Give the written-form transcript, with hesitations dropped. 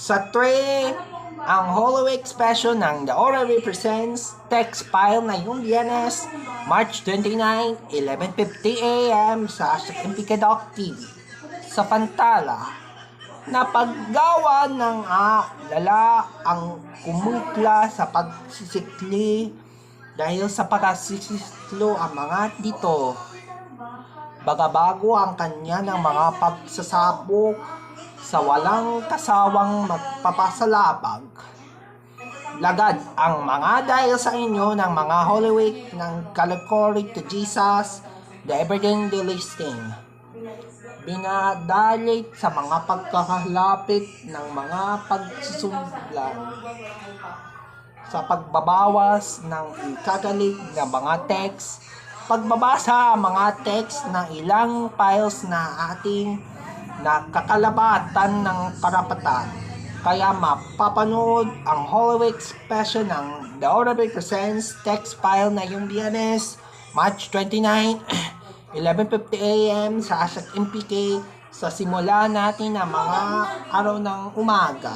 Sa 3, ang Holy Week special ng The Aura Represents text file na yung Biyernes, March 29, 11:50 a.m. sa MPK.Doc TV. Sa Pantala, na paggawa ng lala ang kumutla sa pagsisikli dahil sa pagsisiklo ang mga dito. Bagabago ang kanya ng mga pagsasabok sa walang kasawang magpapasalabag. Lagad ang mga dahil sa inyo ng mga Holy Week ng Calvary to Jesus, the Everything Listing. Binadalit sa mga pagkakalapit ng mga pagsusumla sa pagbabawas ng ikagalit na mga text, pagbabasa mga text ng ilang files na ating nakakalabatan ng karapatan. Kaya mapapanood ang Holy Week special ng The Aura Represents text file na yung Biyernes, March 29, 11:50 a.m. sa ASAC MPK sa simula natin ng mga araw ng umaga.